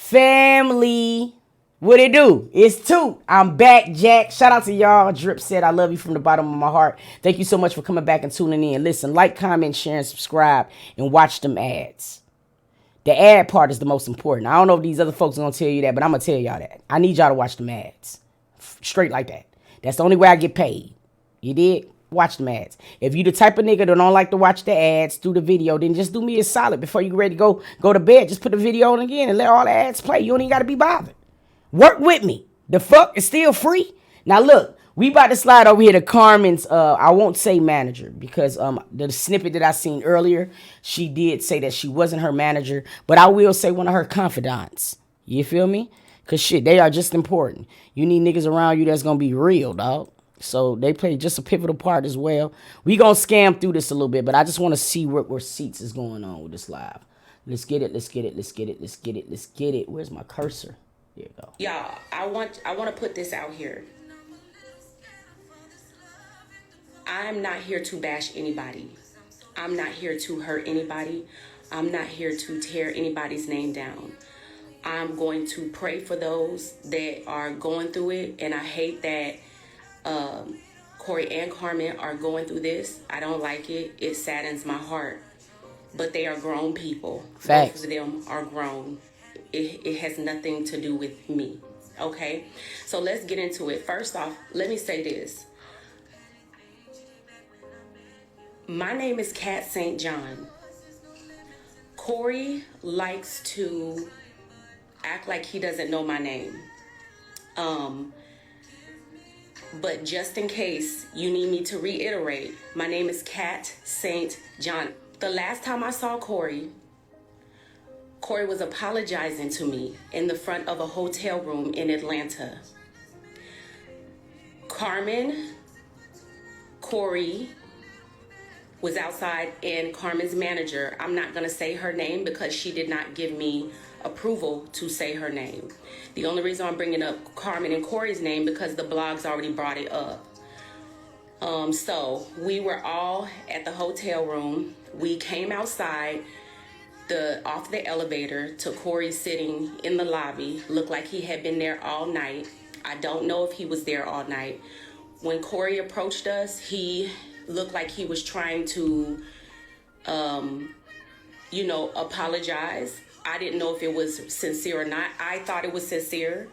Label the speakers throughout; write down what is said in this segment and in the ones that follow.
Speaker 1: Family. What it do? It's Toot. I'm back, Jack. Shout out to y'all. Drip said I love you from the bottom of my heart. Thank you so much for coming back and tuning in. Listen, like, comment, share, and subscribe, and watch them ads. The ad part is the most important. I don't know if these other folks are going to tell you that, but I'm going to tell y'all that. I need y'all to watch them ads. Straight like that. That's the only way I get paid. You did? Watch them ads. If you the type of nigga that don't like to watch the ads through the video, then just do me a solid before you ready to go to bed. Just put the video on again and let all the ads play. You don't even got to be bothered. Work with me. The fuck is still free. Now look, we about to slide over here to Carmen's, I won't say manager, because the snippet that I seen earlier, she did say that she wasn't her manager, but I will say one of her confidants. You feel me? Because shit, they are just important. You need niggas around you that's going to be real, dog. So they play just a pivotal part as well. We going to scam through this a little bit, but I just want to see what receipts is going on with this live. Let's get it, let's get it, let's get it, let's get it, let's get it. Where's my cursor? There you go.
Speaker 2: Y'all, I want to put this out here. I'm not here to bash anybody. I'm not here to hurt anybody. I'm not here to tear anybody's name down. I'm going to pray for those that are going through it, and I hate that Corey and Carmen are going through this. I don't like it. It saddens my heart. But they are grown people.
Speaker 1: Facts.
Speaker 2: Both of them are grown. It has nothing to do with me. Okay? So let's get into it. First off, let me say this. My name is Kat St. John. Corey likes to act like he doesn't know my name. But just in case you need me to reiterate, my name is Kat St. John. The last time I saw Corey was apologizing to me in the front of a hotel room in Atlanta. Carmen, Corey was outside, and Carmen's manager, I'm not going to say her name because she did not give me approval to say her name. The only reason I'm bringing up Carmen and Corey's name because the blogs already brought it up. So we were all at the hotel room. We came outside off the elevator to Corey sitting in the lobby. Looked like he had been there all night. I don't know if he was there all night. When Corey approached us, he looked like he was trying to, apologize. I didn't know if it was sincere or not. I thought it was sincere.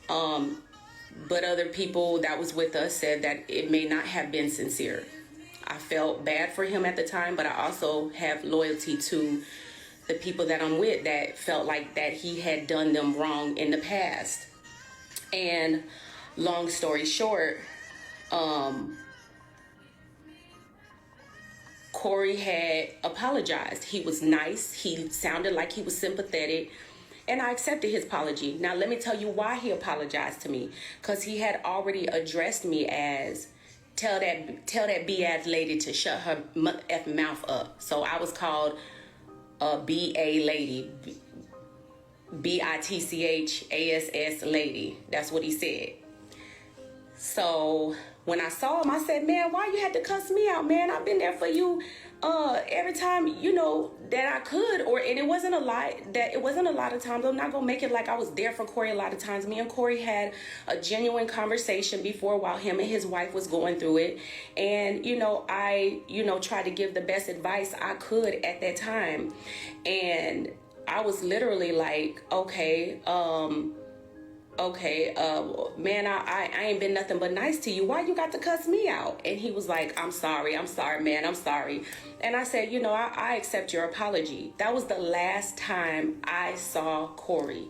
Speaker 2: But other people that was with us said that it may not have been sincere. I felt bad for him at the time, but I also have loyalty to the people that I'm with that felt like that he had done them wrong in the past. And long story short, Corey had apologized. He was nice. He sounded like he was sympathetic. And I accepted his apology. Now, let me tell you why he apologized to me. Because he had already addressed me as, tell that B-ass lady to shut her effing mouth up. So I was called a B-A lady. B-I-T-C-H-A-S-S lady. That's what he said. So when I saw him, I said, man, why you had to cuss me out, man? I've been there for you every time, that I could. And it wasn't a lot of times. I'm not going to make it like I was there for Corey a lot of times. Me and Corey had a genuine conversation before while him and his wife was going through it. And, I, tried to give the best advice I could at that time. And I was literally like, okay, man, I ain't been nothing but nice to you. Why you got to cuss me out? And he was like, I'm sorry, man, I'm sorry. And I said, I accept your apology. That was the last time I saw Corey.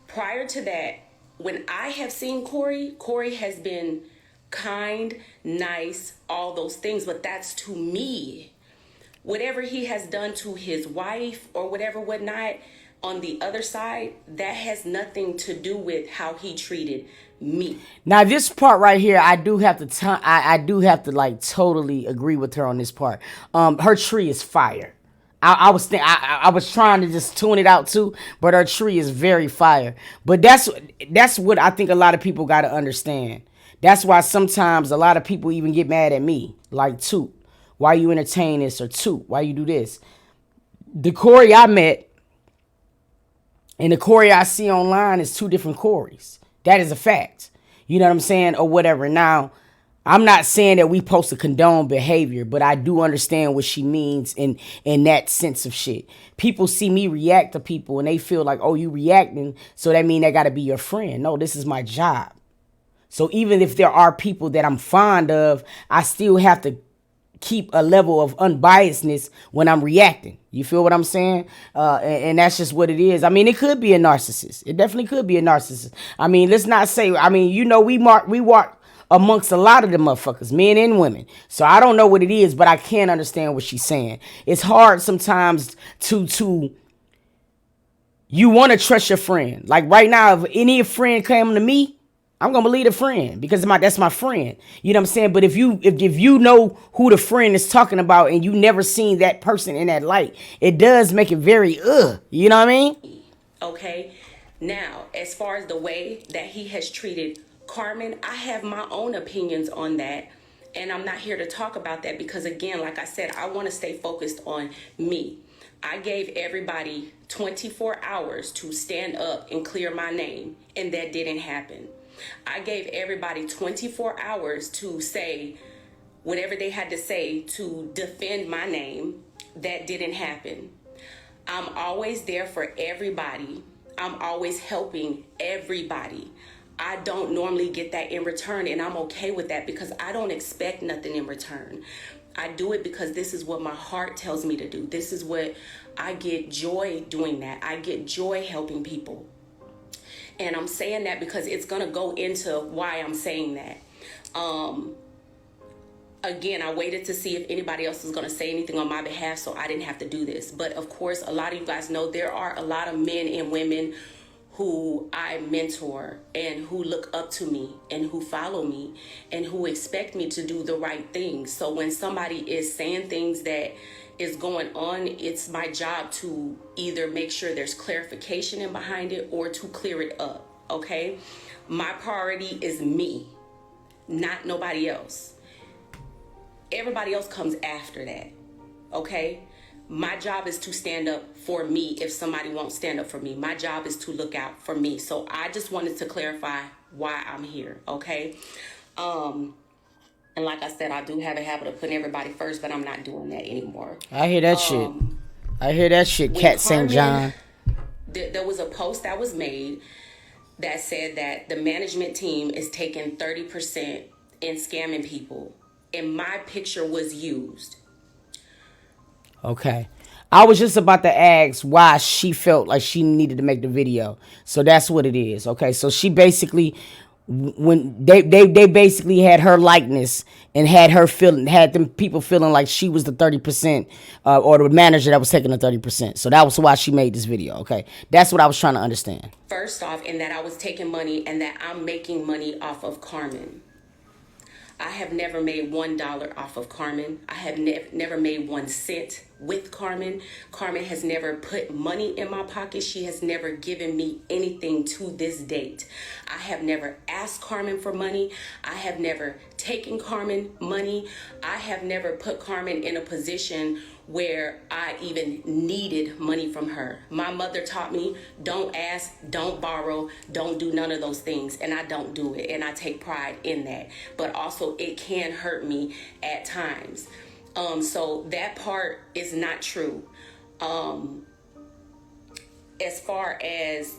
Speaker 2: Prior to that, when I have seen Corey has been kind, nice, all those things, but that's to me. Whatever he has done to his wife or whatnot, on the other side, that has nothing to do with how he treated me.
Speaker 1: Now this part right here, I do have to like totally agree with her on this part. Her tree is fire. I was trying to just tune it out too, but her tree is very fire. But that's what I think a lot of people got to understand. That's why sometimes a lot of people even get mad at me, like, Toot, why you entertain this, or Toot, why you do this. The Corey I met, And the Corey I see online is two different Corys. That is a fact. You know what I'm saying? Or whatever. Now, I'm not saying that we supposed to condone behavior, but I do understand what she means in that sense of shit. People see me react to people and they feel like, oh, you reacting, so that mean they got to be your friend. No, this is my job. So even if there are people that I'm fond of, I still have to keep a level of unbiasedness when I'm reacting. You feel what I'm saying? And that's just what it is. I mean, it could be a narcissist. It definitely could be a narcissist. I mean, let's not say, I mean, you know, we walk amongst a lot of the motherfuckers, men and women. So I don't know what it is, but I can understand what she's saying. It's hard sometimes to you want to trust your friend. Like right now, if any friend came to me, I'm gonna believe a friend because that's my friend. You know what I'm saying? But if you know who the friend is talking about and you never seen that person in that light, it does make it very you know what I mean?
Speaker 2: Okay. Now, as far as the way that he has treated Carmen, I have my own opinions on that. And I'm not here to talk about that because, again, like I said, I want to stay focused on me. I gave everybody 24 hours to stand up and clear my name, and that didn't happen. I gave everybody 24 hours to say whatever they had to say to defend my name. That didn't happen. I'm always there for everybody. I'm always helping everybody. I don't normally get that in return, and I'm okay with that because I don't expect nothing in return. I do it because this is what my heart tells me to do. This is what I get joy doing that. I get joy helping people. And I'm saying that because it's going to go into why I'm saying that. Again, I waited to see if anybody else was going to say anything on my behalf, so I didn't have to do this. But of course, a lot of you guys know there are a lot of men and women who I mentor and who look up to me and who follow me and who expect me to do the right things. So when somebody is saying things that is going on, it's my job to either make sure there's clarification in behind it or to clear it up, okay? My priority is me, not nobody else. Everybody else comes after that, okay? My job is to stand up for me if somebody won't stand up for me. My job is to look out for me. So I just wanted to clarify why I'm here, okay? And like I said, I do have a habit of putting everybody first, but I'm not doing that anymore.
Speaker 1: I hear that shit. I hear that shit, Cat St. John.
Speaker 2: There was a post that was made that said that the management team is taking 30% in scamming people. And my picture was used.
Speaker 1: Okay. I was just about to ask why she felt like she needed to make the video. So that's what it is. Okay. So she basically, when they basically had her likeness and had them people feeling like she was the 30% or the manager that was taking the 30%. So that was why she made this video. Okay. That's what I was trying to understand.
Speaker 2: First off, in that I was taking money and that I'm making money off of Carmen. I have never made $1 off of Carmen. I have never made 1 cent with Carmen. Carmen has never put money in my pocket. She has never given me anything to this date. I have never asked Carmen for money. I have never taken Carmen money. I have never put Carmen in a position where I even needed money from her. My mother taught me, don't ask, don't borrow, don't do none of those things. And I don't do it. And I take pride in that. But also it can hurt me at times. So that part is not true. As far as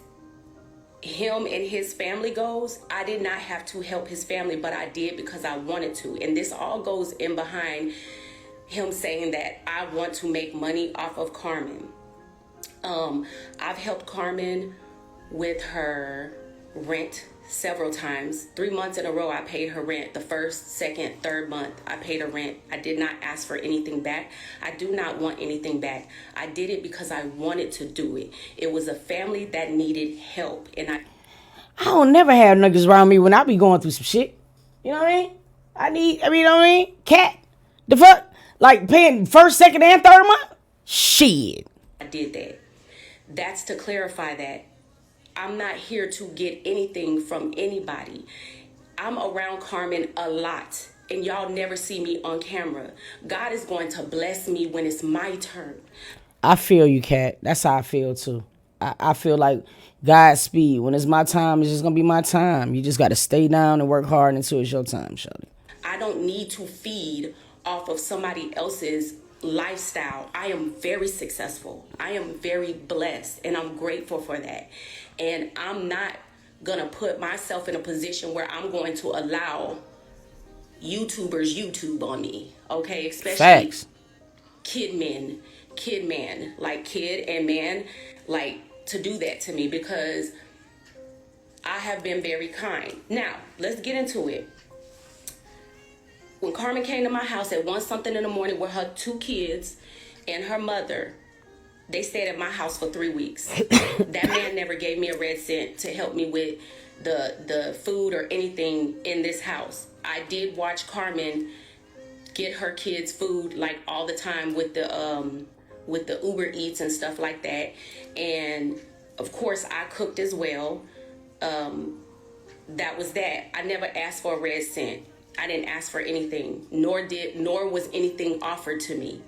Speaker 2: him and his family goes, I did not have to help his family, but I did because I wanted to. And this all goes in behind him saying that I want to make money off of Carmen. I've helped Carmen with her rent several times. 3 months in a row I paid her rent. The first, second, third month I paid her rent. I did not ask for anything back. I do not want anything back. I did it because I wanted to do it. It was a family that needed help, and I
Speaker 1: don't never have niggas around me when I be going through some shit. You know what I mean? You know what I mean? Cat, the fuck? Like paying first, second, and third month? Shit.
Speaker 2: I did that. That's to clarify that I'm not here to get anything from anybody. I'm around Carmen a lot, and y'all never see me on camera. God is going to bless me when it's my turn.
Speaker 1: I feel you, Cat. That's how I feel too. I feel like Godspeed. When it's my time, it's just gonna be my time. You just gotta stay down and work hard until it's your time, shawty.
Speaker 2: I don't need to feed off of somebody else's lifestyle. I am very successful. I am very blessed, and I'm grateful for that. And I'm not gonna put myself in a position where I'm going to allow YouTubers YouTube on me, okay? Especially
Speaker 1: Facts.
Speaker 2: kid man, like kid and man, like to do that to me, because I have been very kind. Now, let's get into it. When Carmen came to my house at 1 something in the morning with her 2 kids and her mother, they stayed at my house for 3 weeks. That man never gave me a red cent to help me with the food or anything in this house. I did watch Carmen get her kids food like all the time with the Uber Eats and stuff like that. And of course I cooked as well. That was that. I never asked for a red cent. I didn't ask for anything, nor was anything offered to me.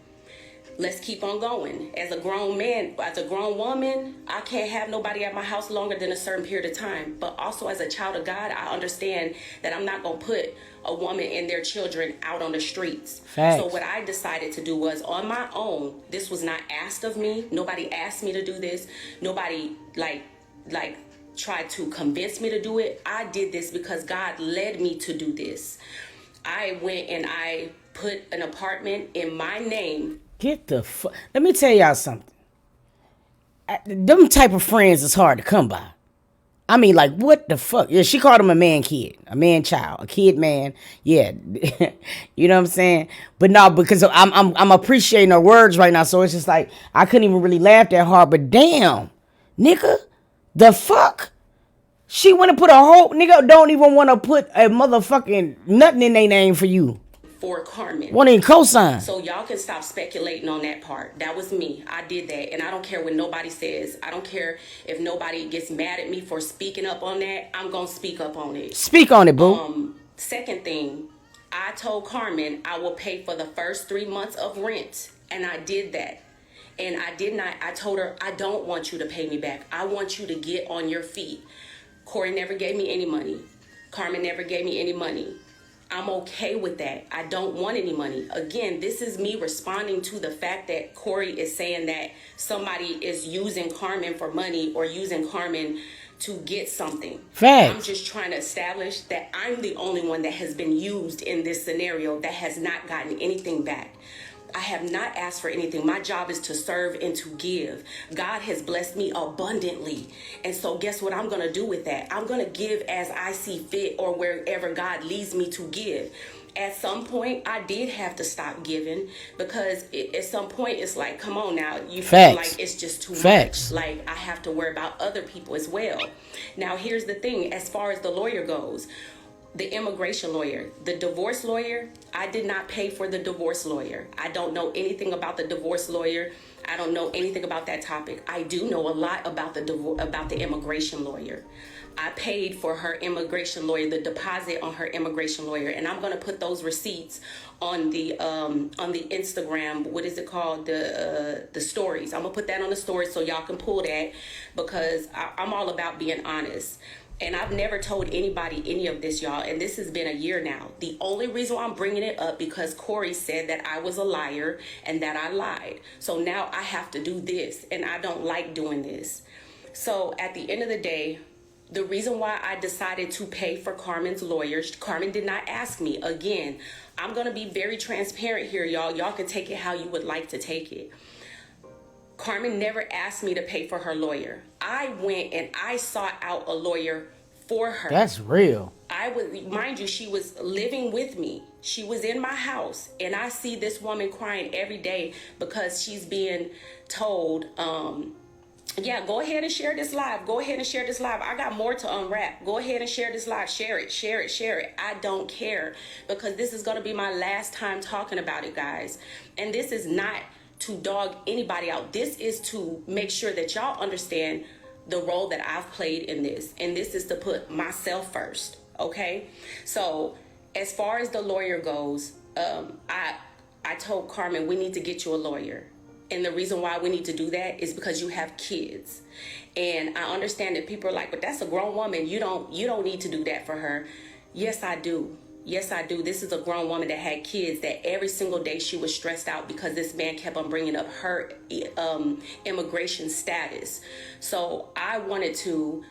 Speaker 2: Let's keep on going. As a grown man, as a grown woman, I can't have nobody at my house longer than a certain period of time. But also as a child of God, I understand that I'm not going to put a woman and their children out on the streets.
Speaker 1: Facts.
Speaker 2: So what I decided to do was on my own. This was not asked of me. Nobody asked me to do this. Nobody like tried to convince me to do it. I did this because God led me to do this. I went and I put an apartment in my name.
Speaker 1: Get the fuck. Let me tell y'all something. Them type of friends is hard to come by. I mean, like, what the fuck? Yeah, she called him a man kid, a man child, a kid man. Yeah, you know what I'm saying? But no, because I'm appreciating her words right now, so it's just like I couldn't even really laugh that hard. But damn, nigga, the fuck? She want to put a whole nigga don't even want to put a motherfucking nothing in their name for you.
Speaker 2: For Carmen.
Speaker 1: One in cosign.
Speaker 2: So y'all can stop speculating on that part. That was me. I did that. And I don't care what nobody says. I don't care if nobody gets mad at me for speaking up on that. I'm going to speak up on it.
Speaker 1: Speak on it, boo.
Speaker 2: Second thing, I told Carmen I will pay for the first 3 months of rent. And I did that. And I told her, I don't want you to pay me back. I want you to get on your feet. Corey never gave me any money. Carmen never gave me any money. I'm okay with that. I don't want any money. Again, this is me responding to the fact that Corey is saying that somebody is using Carmen for money or using Carmen to get something.
Speaker 1: Facts.
Speaker 2: I'm just trying to establish that I'm the only one that has been used in this scenario that has not gotten anything back. I have not asked for anything. My job is to serve and to give. God has blessed me abundantly. And so guess what I'm going to do with that? I'm going to give as I see fit or wherever God leads me to give. At some point, I did have to stop giving because at some point, it's like, come on now. You feel like it's just too much. Like, I have to worry about other people as well. Now, here's the thing. As far as the lawyer goes, the immigration lawyer, the divorce lawyer, I did not pay for the divorce lawyer. I don't know anything about the divorce lawyer. I don't know anything about that topic. I do know a lot about the immigration lawyer. I paid for her immigration lawyer, the deposit on her immigration lawyer, and I'm gonna put those receipts on the Instagram. What is it called? The stories. I'm gonna put that on the stories so y'all can pull that because I'm all about being honest. And I've never told anybody any of this, y'all. And this has been a year now. The only reason why I'm bringing it up because Corey said that I was a liar and that I lied. So now I have to do this. And I don't like doing this. So at the end of the day, the reason why I decided to pay for Carmen's lawyers, Carmen did not ask me. Again, I'm going to be very transparent here, y'all. Y'all can take it how you would like to take it. Carmen never asked me to pay for her lawyer. I went and I sought out a lawyer for her.
Speaker 1: That's real.
Speaker 2: Mind you, she was living with me. She was in my house. And I see this woman crying every day because she's being told, yeah, go ahead and share this live. Go ahead and share this live. I got more to unwrap. Go ahead and share this live. Share it, share it, share it. I don't care because this is going to be my last time talking about it, guys. And this is not to dog anybody out. This is to make sure that y'all understand the role that I've played in this. And this is to put myself first. Okay. So as far as the lawyer goes, I told Carmen, we need to get you a lawyer. And the reason why we need to do that is because you have kids. And I understand that people are like, but that's a grown woman. You don't need to do that for her. Yes, I do. Yes, I do. This is a grown woman that had kids that every single day she was stressed out because this man kept on bringing up her immigration status. So I wanted to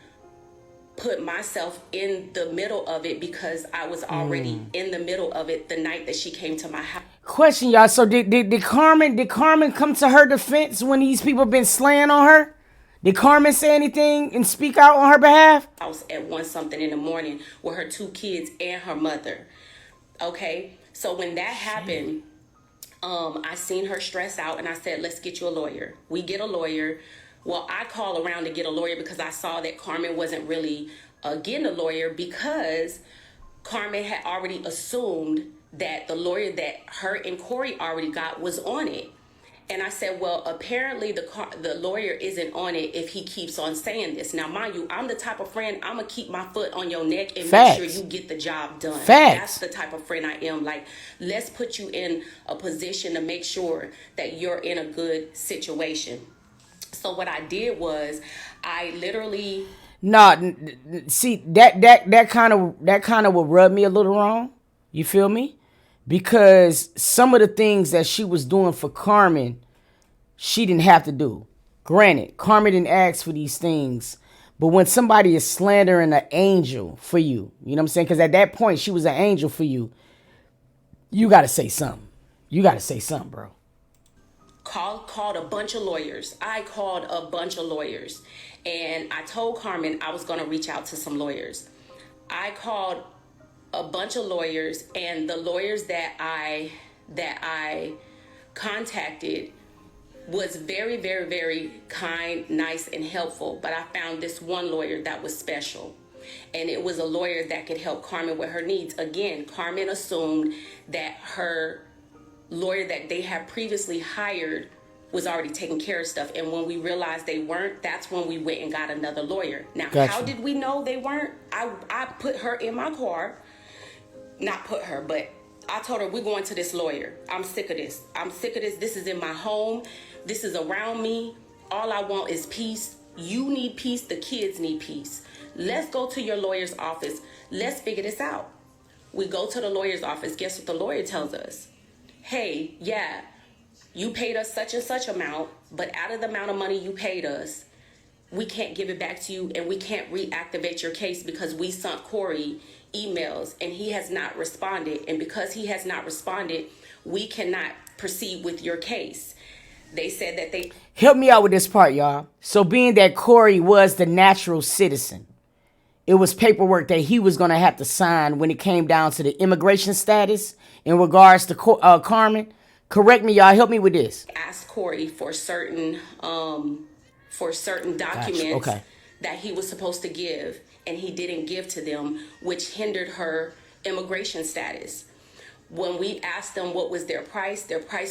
Speaker 2: put myself in the middle of it because I was already in the middle of it the night that she came to my house.
Speaker 1: Question, y'all. So did Carmen come to her defense when these people been slaying on her? Did Carmen say anything and speak out on her behalf?
Speaker 2: House at 1 something in the morning with her 2 kids and her mother. Okay, so when that happened, I seen her stress out and I said, let's get you a lawyer. We get a lawyer. Well, I call around to get a lawyer because I saw that Carmen wasn't really getting a lawyer because Carmen had already assumed that the lawyer that her and Corey already got was on it. And I said, well, apparently the lawyer isn't on it if he keeps on saying this. Now, mind you, I'm the type of friend, I'm going to keep my foot on your neck and
Speaker 1: Facts.
Speaker 2: make sure you get the job done.
Speaker 1: Facts.
Speaker 2: That's the type of friend I am. Like, let's put you in a position to make sure that you're in a good situation. So what I did was I literally...
Speaker 1: See, that kind of would rub me a little wrong. You feel me? Because some of the things that she was doing for Carmen, she didn't have to do. Granted, Carmen didn't ask for these things. But when somebody is slandering an angel for you, you know what I'm saying? Because at that point, she was an angel for you. You got to say something. You got to say something, bro.
Speaker 2: Called a bunch of lawyers. I called a bunch of lawyers. And I told Carmen I was going to reach out to some lawyers. I called a bunch of lawyers, and the lawyers that I contacted was very, very, very kind, nice, and helpful. But I found this one lawyer that was special. And it was a lawyer that could help Carmen with her needs. Again, Carmen assumed that her lawyer that they had previously hired was already taking care of stuff. And when we realized they weren't, that's when we went and got another lawyer. Now,
Speaker 1: Gotcha.
Speaker 2: How did we know they weren't? I put her in my car. Not put her, but I told her, we're going to this lawyer. I'm sick of this. I'm sick of this. This is in my home. This is around me. All I want is peace. You need peace. The kids need peace. Let's go to your lawyer's office. Let's figure this out. We go to the lawyer's office. Guess what the lawyer tells us? Hey, yeah, you paid us such and such amount, but out of the amount of money you paid us, we can't give it back to you, and we can't reactivate your case because we sent Corey emails and he has not responded. And because he has not responded, we cannot proceed with your case. They said that they...
Speaker 1: Help me out with this part, y'all. So being that Corey was the natural citizen, it was paperwork that he was going to have to sign when it came down to the immigration status in regards to Carmen. Correct me, y'all. Help me with this.
Speaker 2: Asked Corey for certain documents
Speaker 1: Gotcha. Okay.
Speaker 2: that he was supposed to give, and he didn't give to them, which hindered her immigration status. When we asked them what was their price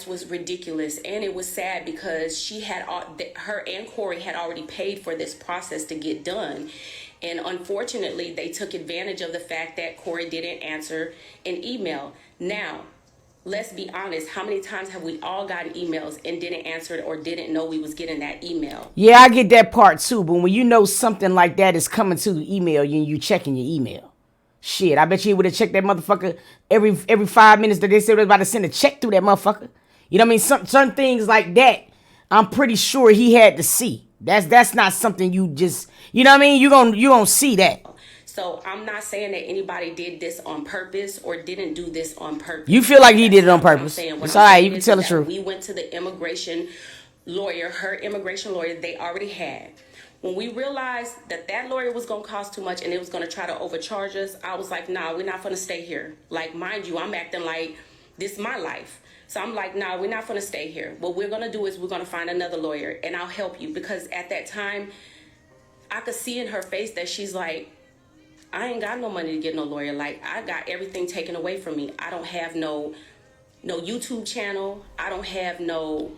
Speaker 2: was ridiculous. And it was sad because her and Corey had already paid for this process to get done. And unfortunately, they took advantage of the fact that Corey didn't answer an email. Now, let's be honest, how many times have we all gotten emails and didn't answer it or didn't know we was getting that email?
Speaker 1: Yeah, I get that part too. But when you know something like that is coming to the email, you checking your email. Shit, I bet you would have checked that motherfucker every 5 minutes that they said they was about to send a check through that motherfucker. You know what I mean? Certain things like that, I'm pretty sure he had to see. That's not something you just, you know what I mean? You gonna see that.
Speaker 2: So I'm not saying that anybody did this on purpose or didn't do this on purpose.
Speaker 1: You feel like he did it on purpose. It's all right. You can tell the truth.
Speaker 2: We went to the immigration lawyer, her immigration lawyer they already had. When we realized that lawyer was going to cost too much and it was going to try to overcharge us, I was like, nah, we're not going to stay here. Like, mind you, I'm acting like this is my life. So I'm like, nah, we're not going to stay here. What we're going to do is we're going to find another lawyer and I'll help you. Because at that time, I could see in her face that she's like, I ain't got no money to get no lawyer. Like, I got everything taken away from me. I don't have no YouTube channel. I don't have no...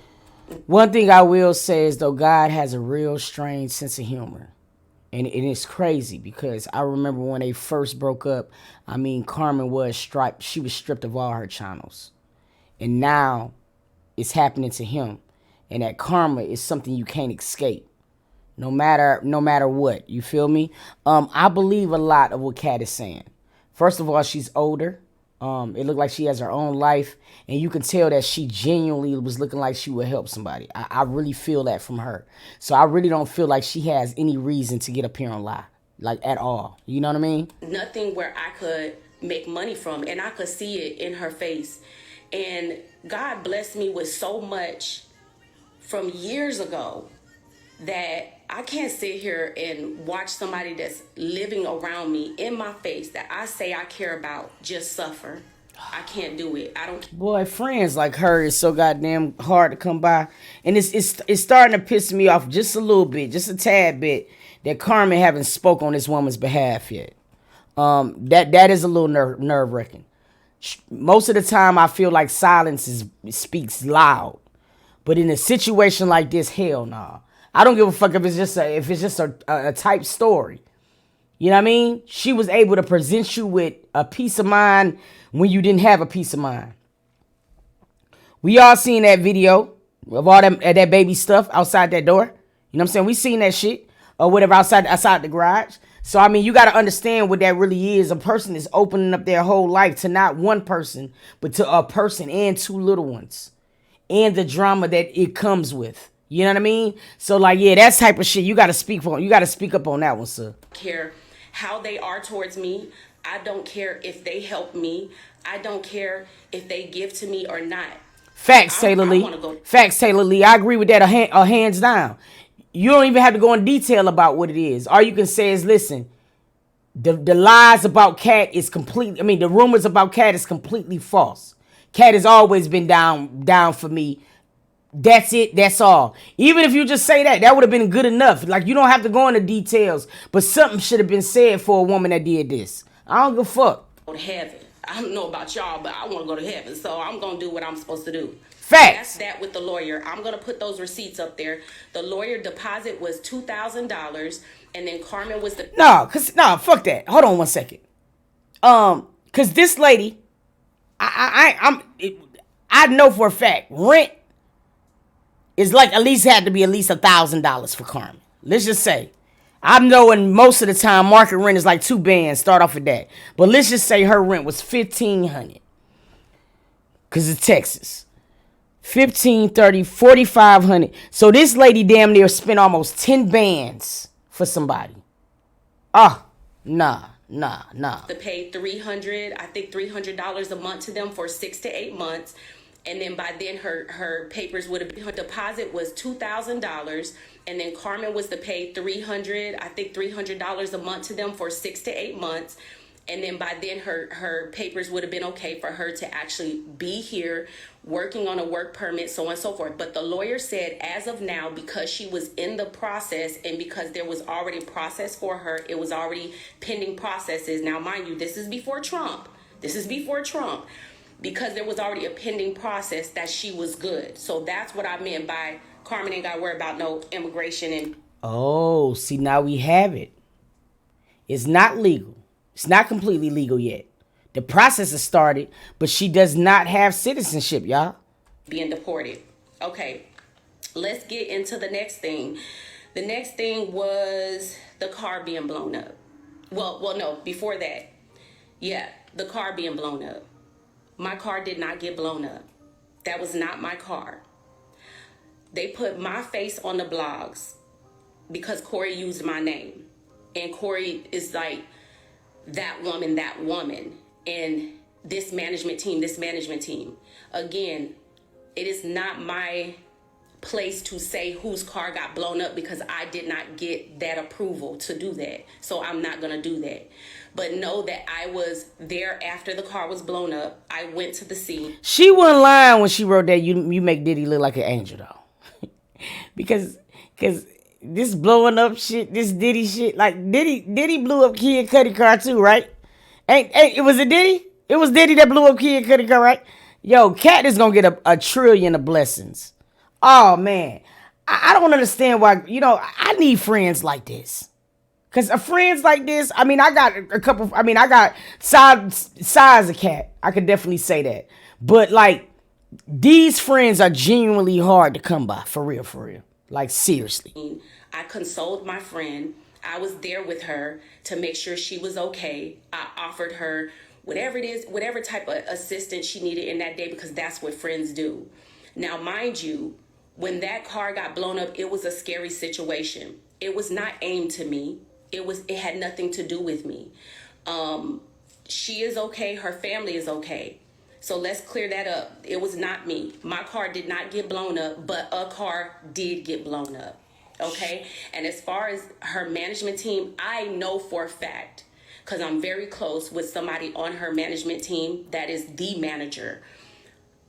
Speaker 1: One thing I will say is, though, God has a real strange sense of humor. And it's crazy because I remember when they first broke up, I mean, Carmen was stripped. She was stripped of all her channels. And now it's happening to him. And that karma is something you can't escape. No matter what. You feel me? I believe a lot of what Kat is saying. First of all, she's older. It looked like she has her own life, and you can tell that she genuinely was looking like she would help somebody. I really feel that from her. So I really don't feel like she has any reason to get up here and lie, like at all. You know what I mean?
Speaker 2: Nothing where I could make money from, and I could see it in her face. And God blessed me with so much from years ago that I can't sit here and watch somebody that's living around me in my face that I say I care about just suffer. I can't do it. I don't.
Speaker 1: Boy, friends like her is so goddamn hard to come by, and it's starting to piss me off just a little bit, just a tad bit, that Carmen haven't spoke on this woman's behalf yet. That is a little nerve wracking. Most of the time, I feel like silence speaks loud, but in a situation like this, hell nah. I don't give a fuck if it's just a type story. You know what I mean? She was able to present you with a peace of mind when you didn't have a peace of mind. We all seen that video of all that baby stuff outside that door. You know what I'm saying? We seen that shit or whatever outside the garage. So, I mean, you got to understand what that really is. A person is opening up their whole life to not one person, but to a person and two little ones. And the drama that it comes with. You know what I mean? So, like, yeah, that type of shit, you got to speak on. You got to speak up on that one, sir.
Speaker 2: Care how they are towards me. I don't care if they help me. I don't care if they give to me or not.
Speaker 1: Facts, Taylor Lee. Facts, Taylor Lee. I agree with that hands down. You don't even have to go in detail about what it is. All you can say is, listen, the lies about Kat is completely, the rumors about Kat is completely false. Kat has always been down for me. That's it. That's all. Even if you just say that would have been good enough. Like, you don't have to go into details, but something should have been said for a woman that did this. I don't give a fuck.
Speaker 2: Go to heaven. I don't know about y'all, but I want to go to heaven, so I'm going to do what I'm supposed to do.
Speaker 1: Facts.
Speaker 2: That's that with the lawyer. I'm going to put those receipts up there. The lawyer deposit was $2,000, and then Carmen was the...
Speaker 1: No, fuck that. Hold on one second. Cause this lady, I know for a fact, rent is like at least $1,000 for Carmen. Let's just say. I'm knowing most of the time market rent is like 2 bands. Start off with that. But let's just say her rent was $1,500. Cause it's Texas. 15, 30, 4,500. So this lady damn near spent almost 10 bands for somebody. Nah.
Speaker 2: To pay $300 a month to them for 6 to 8 months. And then by then her papers would have been, her deposit was $2,000. And then Carmen was to pay $300 a month to them for 6 to 8 months. And then by then her papers would have been okay for her to actually be here working on a work permit, so on and so forth. But the lawyer said as of now, because she was in the process and because there was already a process for her, it was already pending processes. Now, mind you, this is before Trump. Because there was already a pending process that she was good. So that's what I meant by Carmen ain't got to worry about no immigration. And
Speaker 1: oh, see, now we have it. It's not legal. It's not completely legal yet. The process has started, but she does not have citizenship, y'all.
Speaker 2: Being deported. Okay, let's get into the next thing. The next thing was the car being blown up. Well, no, before that. Yeah, the car being blown up. My car did not get blown up. That was not my car. They put my face on the blogs because Corey used my name. And Corey is like, that woman. And this management team. Again, it is not my place to say whose car got blown up because I did not get that approval to do that. So I'm not going to do that. But know that I was there after the car was blown up. I went to the scene.
Speaker 1: She wasn't lying when she wrote that you make Diddy look like an angel, though. because this blowing up shit, this Diddy shit, like Diddy blew up Kid Cudi car too, right? Ain't it was a Diddy? It was Diddy that blew up Kid Cudi car, right? Yo, Kat is gonna get a trillion of blessings. Oh man, I don't understand why. I need friends like this. Cause friends like this, I got a couple. I got size of Kat. I could definitely say that. But like These friends are genuinely hard to come by. For real, for real. Like, seriously.
Speaker 2: I consoled my friend. I was there with her to make sure she was okay. I offered her whatever it is, whatever type of assistance she needed in that day, because that's what friends do. Now, mind you, when that car got blown up, it was a scary situation. It was not aimed to me. It had nothing to do with me. She is okay. Her family is okay. So let's clear that up. It was not me. My car did not get blown up, but a car did get blown up. Okay? And as far as her management team, I know for a fact, because I'm very close with somebody on her management team that is the manager.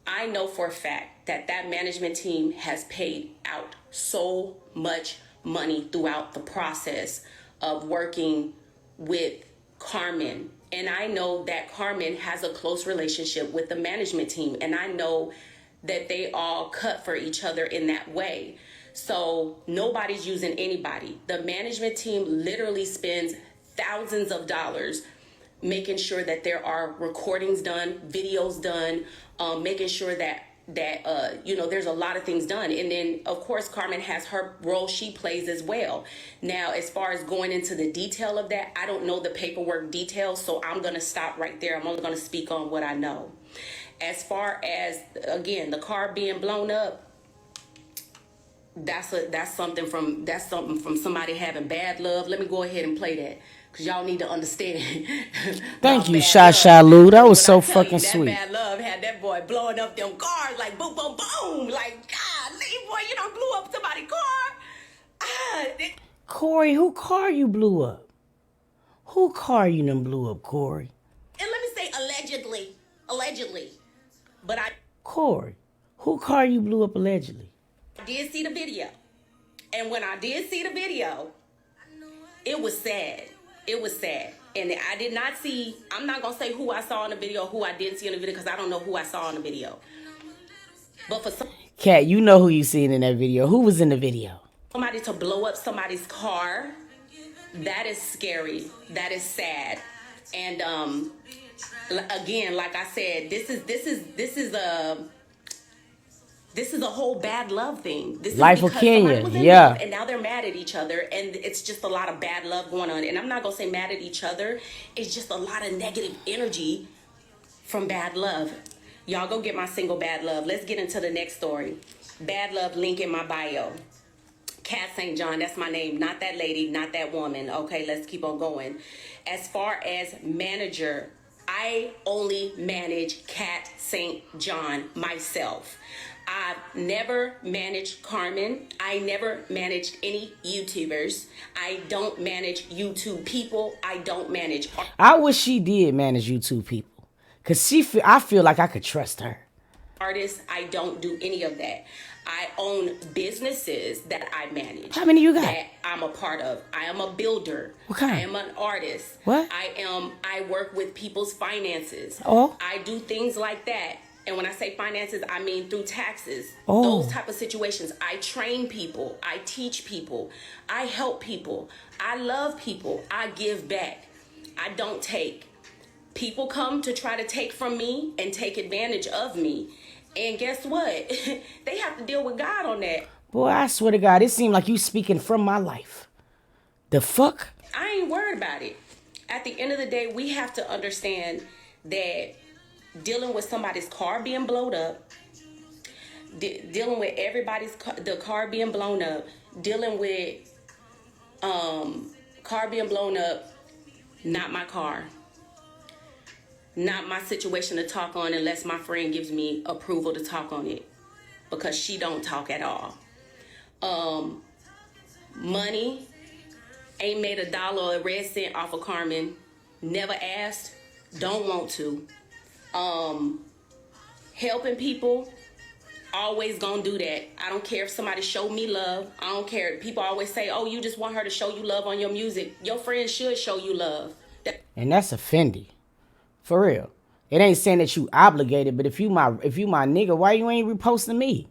Speaker 2: I know for a fact that that management team has paid out so much money throughout the process of working with Carmen. And I know that Carmen has a close relationship with the management team. And I know that they all cut for each other in that way. So nobody's using anybody. The management team literally spends thousands of dollars making sure that there are recordings done, videos done, making sure that there's a lot of things done. And then, of course, Carmen has her role she plays as well. Now, as far as going into the detail of that, I don't know the paperwork details, so I'm going to stop right there. I'm only going to speak on what I know. As far as, again, the car being blown up, that's something from somebody having bad love. Let me go ahead and play that, because y'all need to understand.
Speaker 1: Thank you, Sha Lou. That was so fucking sweet.
Speaker 2: That bad love had that boy blowing up them cars like boom, boom, boom. Like, God, boy, you done blew up somebody's car.
Speaker 1: Corey, who car you blew up? Who car you done blew up, Corey?
Speaker 2: And let me say allegedly. But
Speaker 1: Corey, who car you blew up allegedly?
Speaker 2: I did see the video. And when I did see the video, it was sad. It was sad. And I did not see, I'm not going to say who I saw in the video, who I didn't see in the video, because I don't know who I saw in the video. But for
Speaker 1: Kat, you know who you seen in that video. Who was in the video?
Speaker 2: somebody to blow up somebody's car, that is scary. That is sad. And again, like I said, this is a whole bad love thing. This is
Speaker 1: Life of
Speaker 2: because
Speaker 1: Kenya,
Speaker 2: somebody was in
Speaker 1: yeah.
Speaker 2: love, and now they're mad at each other, and it's just a lot of bad love going on. And I'm not gonna say mad at each other. It's just a lot of negative energy from bad love. Y'all go get my single Bad Love. Let's get into the next story. Bad Love, link in my bio. Kat St. John, that's my name. Not that lady, not that woman. Okay, let's keep on going. As far as manager, I only manage Kat St. John myself. I've never managed Carmen. I never managed any YouTubers. I don't manage YouTube people. I don't manage.
Speaker 1: I wish she did manage YouTube people. Because I feel like I could trust her.
Speaker 2: Artists, I don't do any of that. I own businesses that I manage.
Speaker 1: How many you got?
Speaker 2: That I'm a part of. I am a builder.
Speaker 1: What kind?
Speaker 2: I am an artist.
Speaker 1: What?
Speaker 2: I work with people's finances.
Speaker 1: Oh.
Speaker 2: I do things like that. And when I say finances, I mean through taxes.
Speaker 1: Oh.
Speaker 2: Those type of situations. I train people. I teach people. I help people. I love people. I give back. I don't take. People come to try to take from me and take advantage of me. And guess what? They have to deal with God on that.
Speaker 1: Boy, I swear to God, it seemed like you speaking from my life. The fuck?
Speaker 2: I ain't worried about it. At the end of the day, we have to understand that dealing with somebody's car being blown up, dealing with the car being blown up, dealing with car being blown up, not my car. Not my situation to talk on unless my friend gives me approval to talk on it, because she don't talk at all. Money, ain't made $1 or a red cent off of Carmen. Never asked, don't want to. Helping people, always gonna do that. I don't care if somebody show me love. I don't care. People always say, oh, you just want her to show you love on your music. Your friends should show you love.
Speaker 1: And that's offending. For real. It ain't saying that you obligated, but if you my nigga, why you ain't reposting me?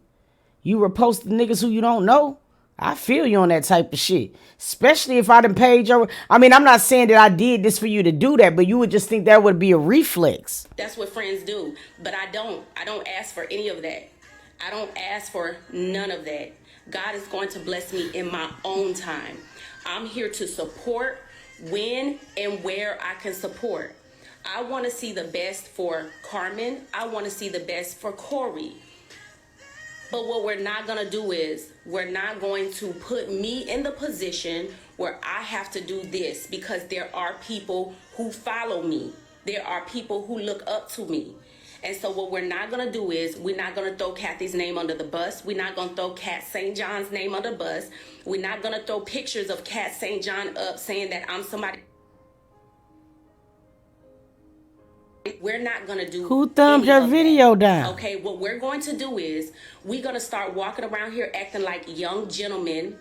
Speaker 1: You repost the niggas who you don't know? I feel you on that type of shit. Especially if I done paid your... I mean, I'm not saying that I did this for you to do that, but you would just think that would be a reflex.
Speaker 2: That's what friends do. But I don't ask for any of that. I don't ask for none of that. God is going to bless me in my own time. I'm here to support when and where I can support. I want to see the best for Carmen. I want to see the best for Corey. But what we're not going to do is we're not going to put me in the position where I have to do this, because there are people who follow me. There are people who look up to me. And so what we're not going to do is we're not going to throw Kathy's name under the bus. We're not going to throw Kat St. John's name under the bus. We're not going to throw pictures of Kat St. John up saying that I'm somebody. We're not going to do...
Speaker 1: Who thumbed your video down?
Speaker 2: Okay, what we're going to do is we're going to start walking around here acting like young gentlemen,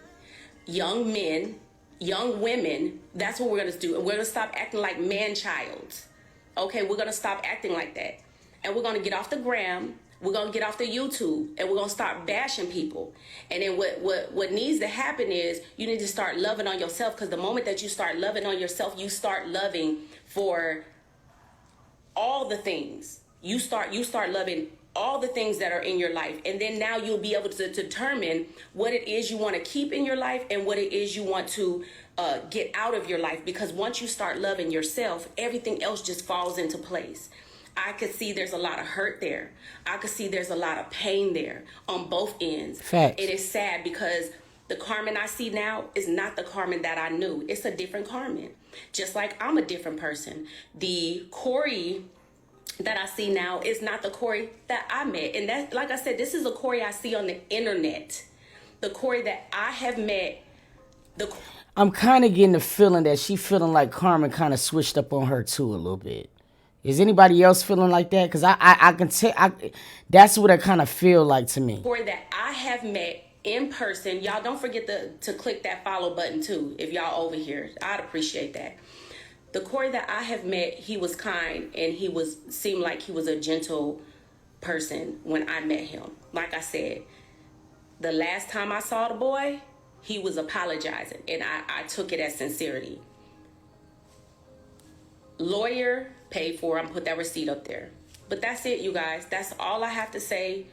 Speaker 2: young men, young women. That's what we're going to do. And we're going to stop acting like man-childs. Okay, we're going to stop acting like that. And we're going to get off the gram. We're going to get off the YouTube. And we're going to start bashing people. And then what needs to happen is you need to start loving on yourself. Because the moment that you start loving on yourself, you start loving for all the things. You start loving all the things that are in your life. And then now you'll be able to determine what it is you want to keep in your life and what it is you want to get out of your life. Because once you start loving yourself, everything else just falls into place. I could see there's a lot of hurt there. I could see there's a lot of pain there on both ends.
Speaker 1: Facts.
Speaker 2: It is sad because the Carmen I see now is not the Carmen that I knew. It's a different Carmen. Just like I'm a different person. The Corey that I see now is not the Corey that I met. And that, like I said, this is a Corey I see on the internet. The Corey that I have met.
Speaker 1: I'm kind of getting the feeling that she feeling like Carmen kind of switched up on her too a little bit. Is anybody else feeling like that? Because I can tell, that's what I kind of feel like to me.
Speaker 2: Corey that I have met in person. Y'all don't forget to click that follow button too. If y'all over here, I'd appreciate that. The Corey that I have met, he was kind and seemed like he was a gentle person when I met him. Like I said, the last time I saw the boy, he was apologizing and I took it as sincerity. Lawyer, paid for, I'm put that receipt up there. But that's it, you guys. That's all I have to say.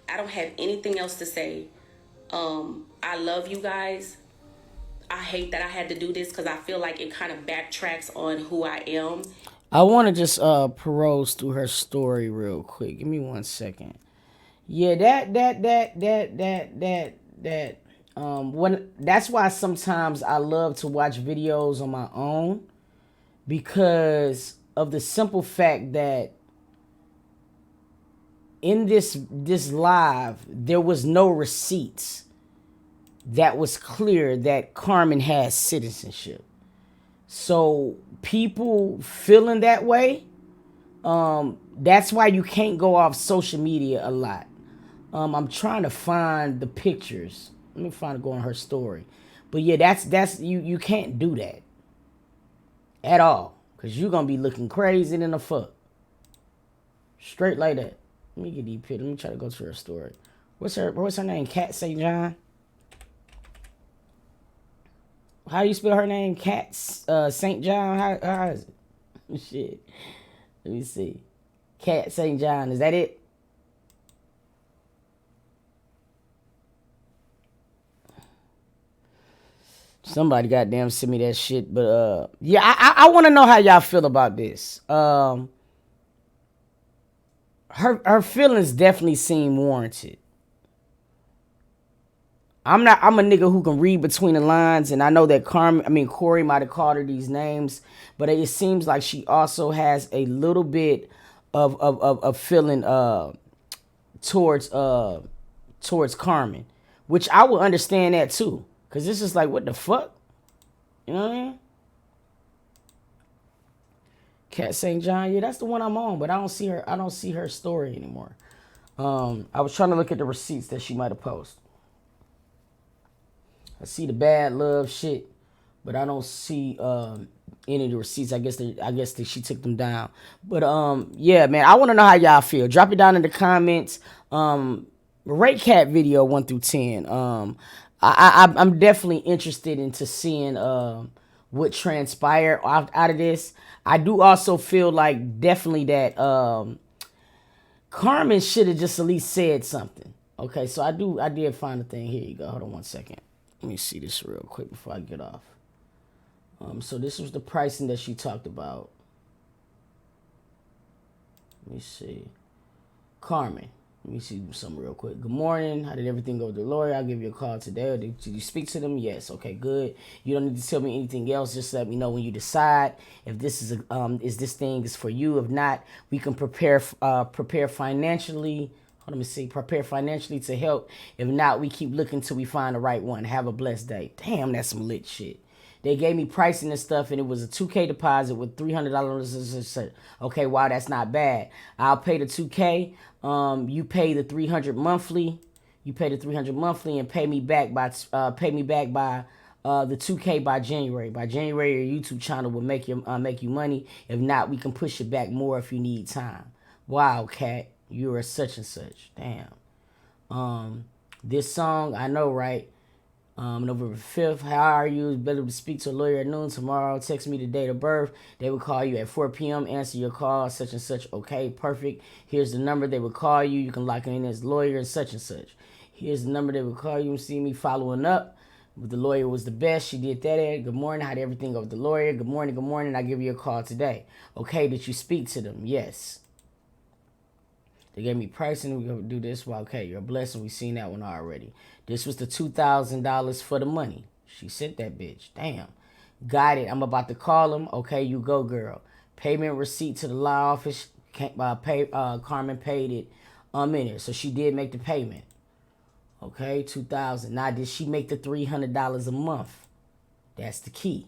Speaker 2: I don't have anything else to say. I love you guys. I hate that I had to do this because I feel like it kind of backtracks on who I am.
Speaker 1: I want to just peruse through her story real quick. Give me 1 second. Yeah, that's why sometimes I love to watch videos on my own, because of the simple fact that in this live there was no receipts that was clear that Carmen has citizenship. So people feeling that way, that's why you can't go off social media a lot. I'm trying to find the pictures. Let me go on her story. But yeah, that's you can't do that at all, because you're gonna be looking crazy than a fuck. Straight like that. Let me get these pictures. Let me try to go to her story. What's her name? Kat St. John? How you spell her name? Kat St. John? How is it? Shit. Let me see. Kat St. John. Is that it? Somebody goddamn send me that shit. But yeah, I want to know how y'all feel about this. Her feelings definitely seem warranted. I'm a nigga who can read between the lines, and I know that Corey might have called her these names, but it seems like she also has a little bit of feeling towards Carmen, which I would understand that too, cause this is like, what the fuck, you know what I mean? Kat St. John, yeah, that's the one I'm on, but I don't see her story anymore. I was trying to look at the receipts that she might have posted. I see the bad love shit, but I don't see any of the receipts. I guess that she took them down. But yeah, man, I want to know how y'all feel. Drop it down in the comments. Rate Cat video 1 through 10. I'm definitely interested into seeing what transpired out of this. I do also feel like definitely that Carmen should have just at least said something. Okay, so I did find a thing. Here you go. Hold on 1 second. Let me see this real quick before I get off. So this was the pricing that she talked about. Let me see. Carmen. Let me see something real quick. Good morning. How did everything go with the lawyer? I'll give you a call today. Or did you speak to them? Yes. Okay, good. You don't need to tell me anything else. Just let me know when you decide if this is this thing is for you. If not, we can prepare financially. Let me see. Prepare financially to help. If not, we keep looking till we find the right one. Have a blessed day. Damn, that's some lit shit. They gave me pricing and stuff, and it was a $2K deposit with $300. Okay, wow, that's not bad. I'll pay the $2K. You pay the $300 monthly. You pay the $300 monthly and pay me back by the $2K by January. By January, your YouTube channel will make you money. If not, we can push it back more if you need time. Wow, cat, you're a such and such. Damn. This song, I know, right? November 5th, how are you? It's better to speak to a lawyer at noon tomorrow. Text me the date of birth. They will call you at 4 p.m. Answer your call, such and such. Okay, perfect. Here's the number they will call you. You can lock in as lawyer and such. Here's the number they will call you. See me following up. The lawyer was the best. She did that. Good morning. How did everything go with the lawyer? Good morning. Good morning. I'll give you a call today. Okay, did you speak to them? Yes. They gave me pricing. We're going to do this. Well, okay, you're a blessing. We've seen that one already. This was the $2,000 for the money. She sent that bitch. Damn. Got it. I'm about to call him. Okay, you go, girl. Payment receipt to the law office. Carmen paid it in it. So she did make the payment. Okay, $2,000. Now, did she make the $300 a month? That's the key.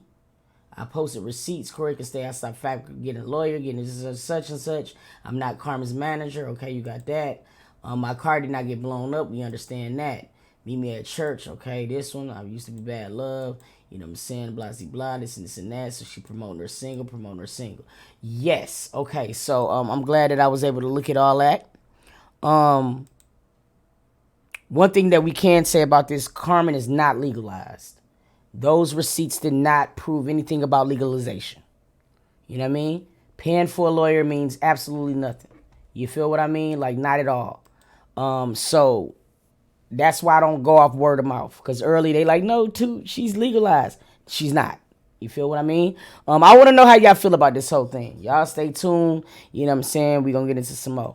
Speaker 1: I posted receipts. Corey can stay outside fact, getting a lawyer, getting such and such. I'm not Carmen's manager. Okay, you got that. My car did not get blown up. We understand that. Meet me at church. Okay, this one. I used to be bad love. You know what I'm saying? Blah, blah, blah, this and that. So she promoting her single. Yes. Okay, so I'm glad that I was able to look at all that. One thing that we can say about this, Carmen is not legalized. Those receipts did not prove anything about legalization. You know what I mean? Paying for a lawyer means absolutely nothing. You feel what I mean? Like, not at all. So that's why I don't go off word of mouth. Because early they like, no, she's legalized. She's not. You feel what I mean? I want to know how y'all feel about this whole thing. Y'all stay tuned. You know what I'm saying? We're going to get into some more.